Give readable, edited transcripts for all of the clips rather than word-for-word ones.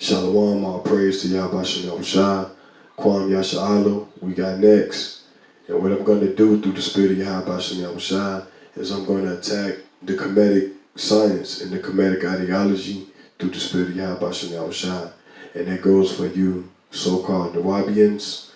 Shalom, all praise to Yahweh Shem Shai, Kwam Yasha'alo. We got next. And what I'm going to do through the spirit of Yahweh Shem Shai is I'm going to attack the Kemetic science and the Kemetic ideology through the spirit of Yahweh Shem Shai. And that goes for you so-called Nawabians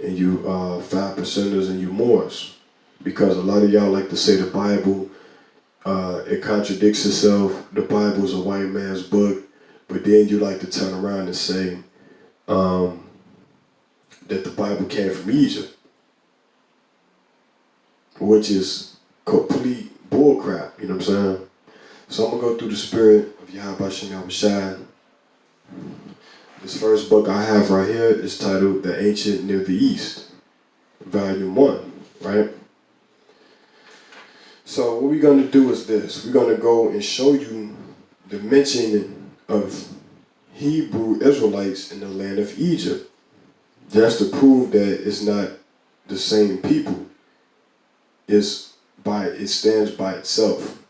and you 5%ers and you Moors. Because a lot of y'all like to say the Bible, it contradicts itself. The Bible is a white man's book. But then you like to turn around and say that the Bible came from Egypt, which is complete bullcrap, you know what I'm saying? So I'm going to go through the spirit of Yahweh Shem Shai. This first book I have right here is titled The Ancient Near the East, Volume 1, right? So what we're going to do is this. We're going to go and show you the mentioning of Hebrew Israelites in the land of Egypt. Just to prove that it's not the same people. It stands by itself.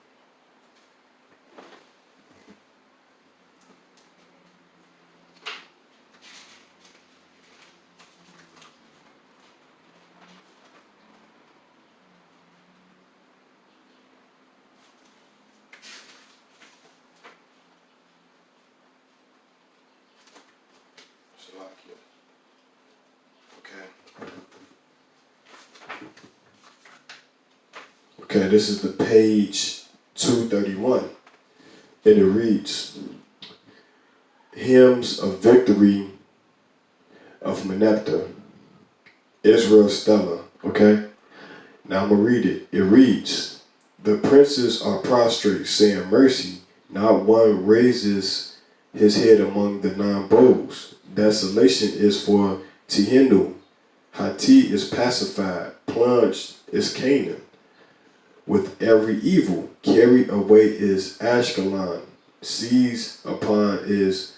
Okay, this is the page 231, and it reads, Hymns of Victory of Meneptah, Israel Stella, okay? Now I'm going to read it. It reads, The princes are prostrate, saying mercy. Not one raises his head among the 9 bowls. Desolation is for Tehinu. Hati is pacified. Plunged is Canaan. With every evil, carried away is Ashkelon, seized upon is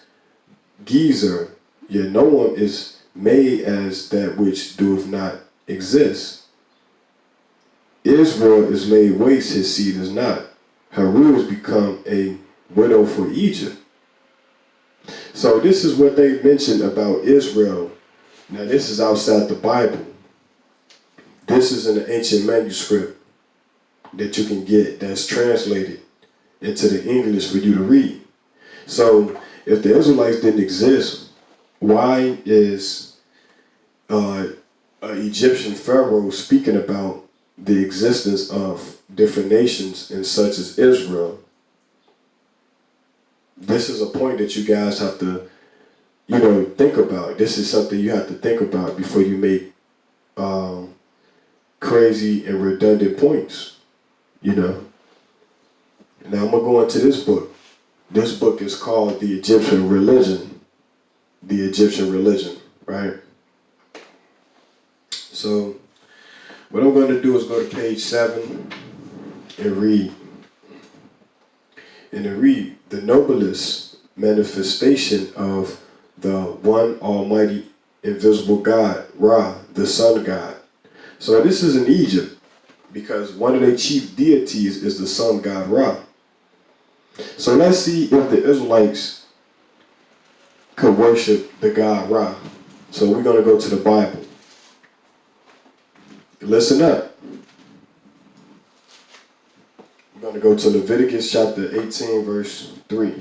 Gezer, yet no one is made as that which doeth not exist. Israel is laid waste, his seed is not. Haru has become a widow for Egypt. So this is what they mentioned about Israel. Now this is outside the Bible. This is in an ancient manuscript that you can get that's translated into the English for you to read. So if the Israelites didn't exist, why is an Egyptian pharaoh speaking about the existence of different nations and such as Israel? This is a point that you guys have to, think about. This is something you have to think about before you make crazy and redundant points. Now I'm going to go into this book. This book is called The Egyptian Religion. The Egyptian Religion, right? So what I'm going to do is go to page 7 and read. And to read the noblest manifestation of the one almighty invisible God, Ra, the sun god. So this is in Egypt, because one of their chief deities is the sun god Ra. So let's see if the Israelites could worship the god Ra. So we're going to go to the Bible. Listen up. We're going to go to Leviticus chapter 18, verse 3.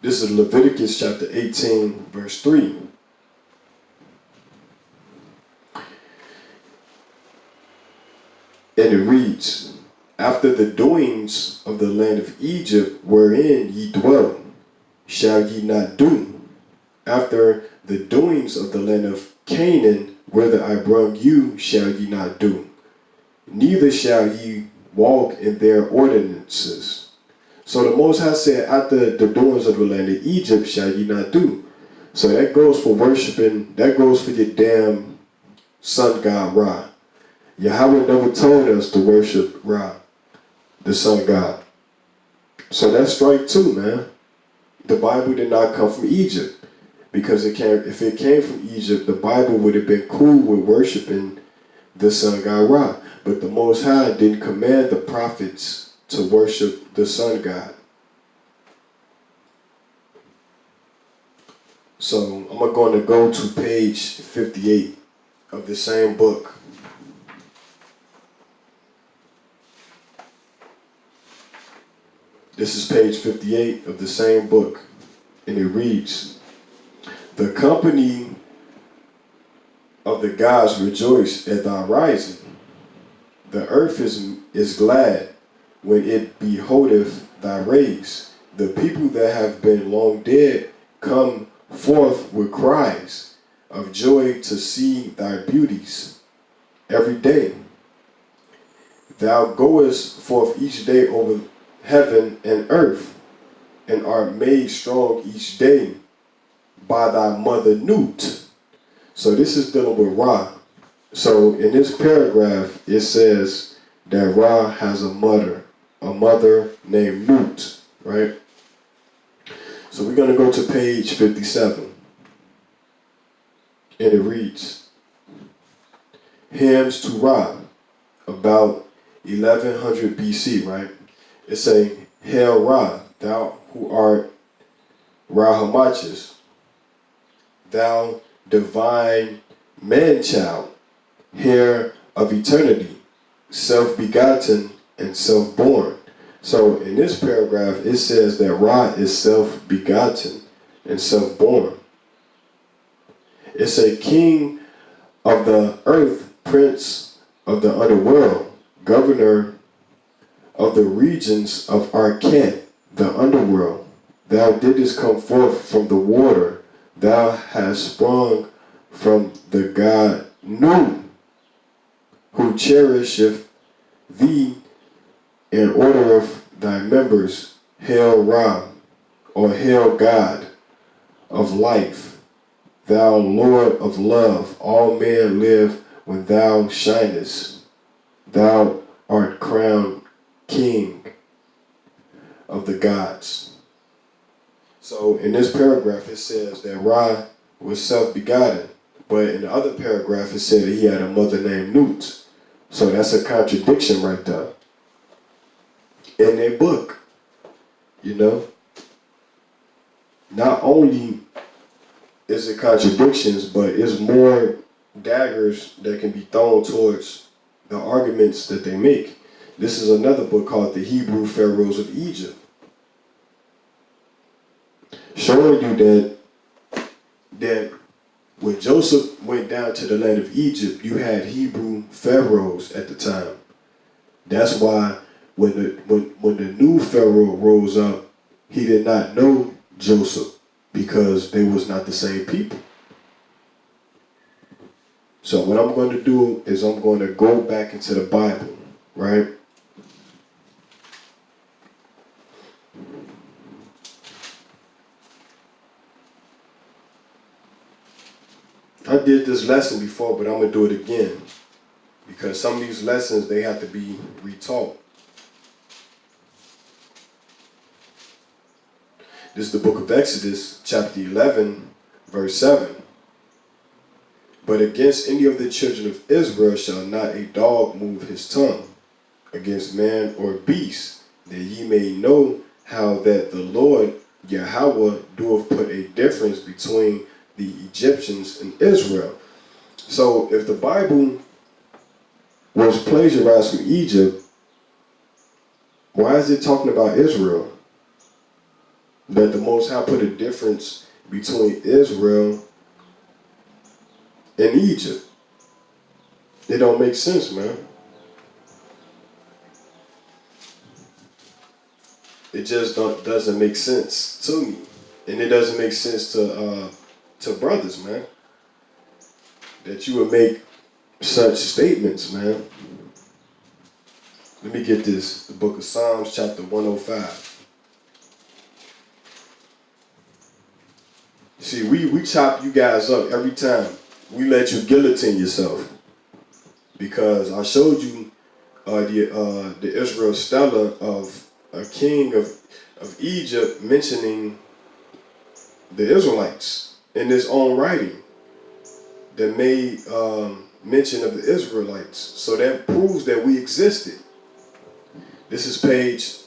This is Leviticus chapter 18, verse 3. And it reads, After the doings of the land of Egypt wherein ye dwell, shall ye not do. After the doings of the land of Canaan, whither I brought you, shall ye not do. Neither shall ye walk in their ordinances. So the Most High said, after the doings of the land of Egypt shall ye not do. So that goes for worshiping, that goes for your damn sun god Ra. Yahweh never told us to worship Ra, the sun god. So that's strike 2, man. The Bible did not come from Egypt. Because if it came from Egypt, the Bible would have been cool with worshiping the sun god Ra. But the Most High didn't command the prophets to worship the sun god. So I'm going to go to page 58 of the same book. This is page 58 of the same book, and it reads, "The company of the gods rejoice at thy rising. The earth is glad when it beholdeth thy rays. The people that have been long dead come forth with cries of joy to see thy beauties every day. Thou goest forth each day over heaven and earth, and art made strong each day by thy mother Nut." So this is dealing with Ra. So in this paragraph, it says that Ra has a mother named Nut, right? So we're going to go to page 57. And it reads, "Hymns to Ra," about 1100 BC, right? It's saying, "Hail Ra, thou who art Ra Hamachis, thou divine man-child, heir of eternity, self-begotten and self-born." So in this paragraph, it says that Ra is self-begotten and self-born. It's a king of the earth, prince of the underworld, governor of the regions of Arkat, the underworld. Thou didst come forth from the water. Thou hast sprung from the god Nu, who cherisheth thee and ordereth thy members. Hail Ra, or hail God of life, thou Lord of love. All men live when thou shinest. Thou art crowned King of the gods. So in this paragraph, it says that Ra was self-begotten. But in the other paragraph, it said that he had a mother named Nut. So that's a contradiction right there in their book, you know. Not only is it contradictions, but it's more daggers that can be thrown towards the arguments that they make. This is another book called The Hebrew Pharaohs of Egypt, showing you that when Joseph went down to the land of Egypt, you had Hebrew pharaohs at the time. That's why when the new pharaoh rose up, he did not know Joseph, because they was not the same people. So what I'm going to do is I'm going to go back into the Bible, right? I did this lesson before, but I'm going to do it again, because some of these lessons, they have to be retaught. This is the book of Exodus, chapter 11, verse 7. "But against any of the children of Israel shall not a dog move his tongue against man or beast, that ye may know how that the Lord Yahweh doeth put a difference between the Egyptians and Israel." So if the Bible was plagiarized from Egypt, why is it talking about Israel? That the Most High put a difference between Israel and Egypt. It don't make sense, man. It just doesn't make sense to me. And it doesn't make sense to brothers, man, that you would make such statements, man. Let me get this. The book of Psalms, chapter 105. See, we chop you guys up every time. We let you guillotine yourself. Because I showed you the Israel Stella of a king of Egypt mentioning the Israelites in his own writing that made mention of the Israelites. So that proves that we existed. This is this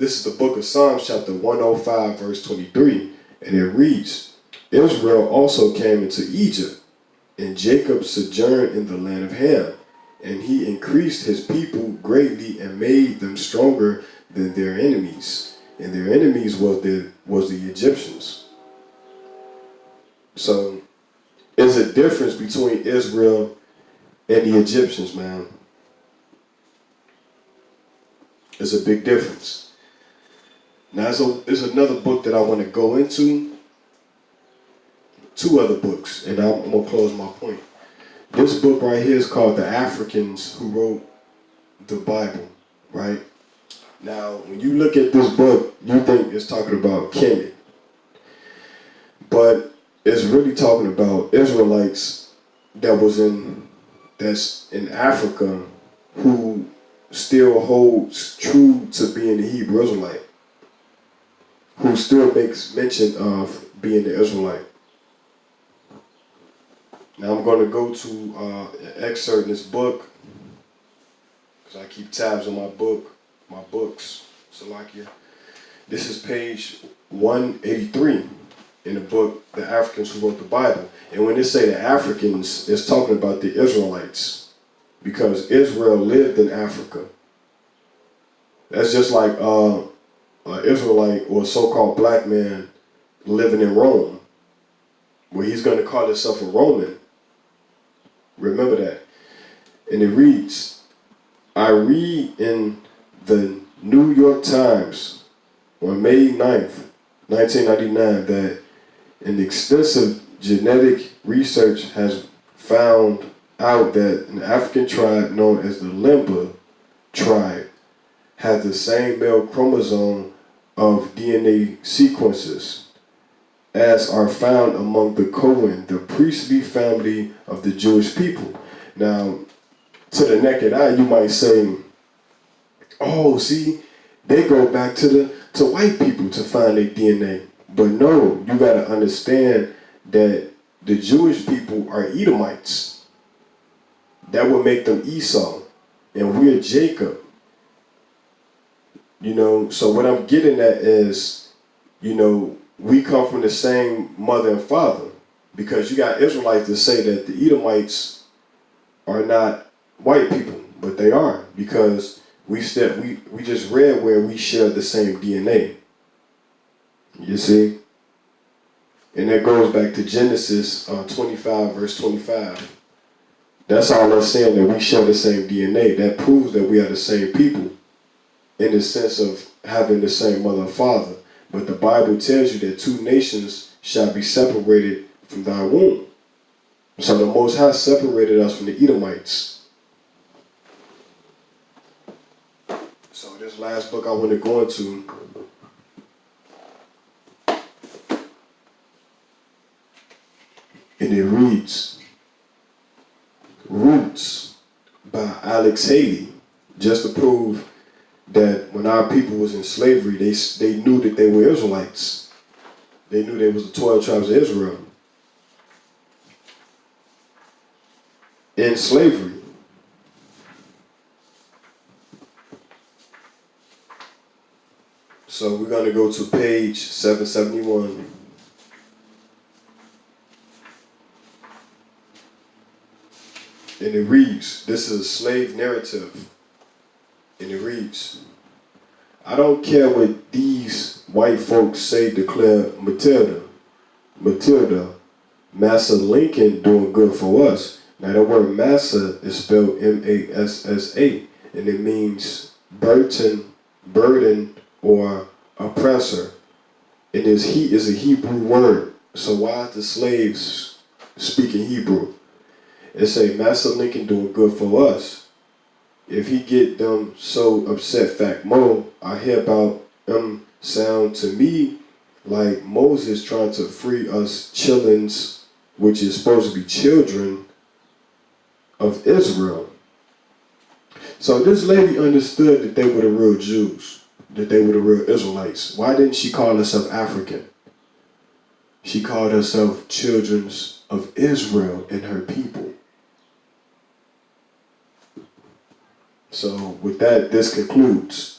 is the book of Psalms, chapter 105, verse 23. And it reads, Israel also came into Egypt, and Jacob sojourned in the land of Ham. And he increased his people greatly and made them stronger than their enemies. And their enemies was the Egyptians. So there's a difference between Israel and the Egyptians, man. There's a big difference. Now, there's another book that I want to go into. Two other books, and I'm going to close my point. This book right here is called The Africans Who Wrote the Bible, right? Now, when you look at this book, you think it's talking about Kemet. But it's really talking about Israelites that's in Africa who still holds true to being the Hebrew Israelite, who still makes mention of being the Israelite. Now I'm going to go to an excerpt in this book, because I keep tabs on my books, Salakia. This is page 183 in the book, The Africans Who Wrote the Bible. And when they say the Africans, it's talking about the Israelites, because Israel lived in Africa. That's just like an Israelite or a so-called black man living in Rome, where he's going to call himself a Roman. Remember that. And it reads, I read in the New York Times on May 9th, 1999, that an extensive genetic research has found out that an African tribe known as the Limba tribe has the same male chromosome of DNA sequences as are found among the Cohen, the priestly family of the Jewish people. Now, to the naked eye, you might say, oh, see, they go back to white people to find their DNA. But no, you got to understand that the Jewish people are Edomites. That would make them Esau, and we're Jacob. So what I'm getting at is, we come from the same mother and father, because you got Israelites that say that the Edomites are not white people, but they are, because we just read where we share the same DNA. You see? And that goes back to Genesis 25, verse 25. That's all that's saying, that we share the same DNA. That proves that we are the same people in the sense of having the same mother and father. But the Bible tells you that two nations shall be separated from thy womb. So the Most High separated us from the Edomites. So this last book I want to go into, and it reads, Roots by Alex Haley, just to prove that when our people was in slavery, they knew that they were Israelites. They knew they was the 12 tribes of Israel in slavery. So we're going to go to page 771. And it reads, this is a slave narrative. And it reads, I don't care what these white folks say, declared Matilda, Massa Lincoln doing good for us. Now the word Massa is spelled M-A-S-S-A, and it means burden, or oppressor. It is a Hebrew word. So why is the slaves speaking Hebrew? It say Massa Lincoln doing good for us. If he get them so upset, fact mo, I hear about them sound to me like Moses trying to free us chillins, which is supposed to be children of Israel. So this lady understood that they were the real Jews, that they were the real Israelites. Why didn't she call herself African? She called herself children of Israel and her people. So with that, this concludes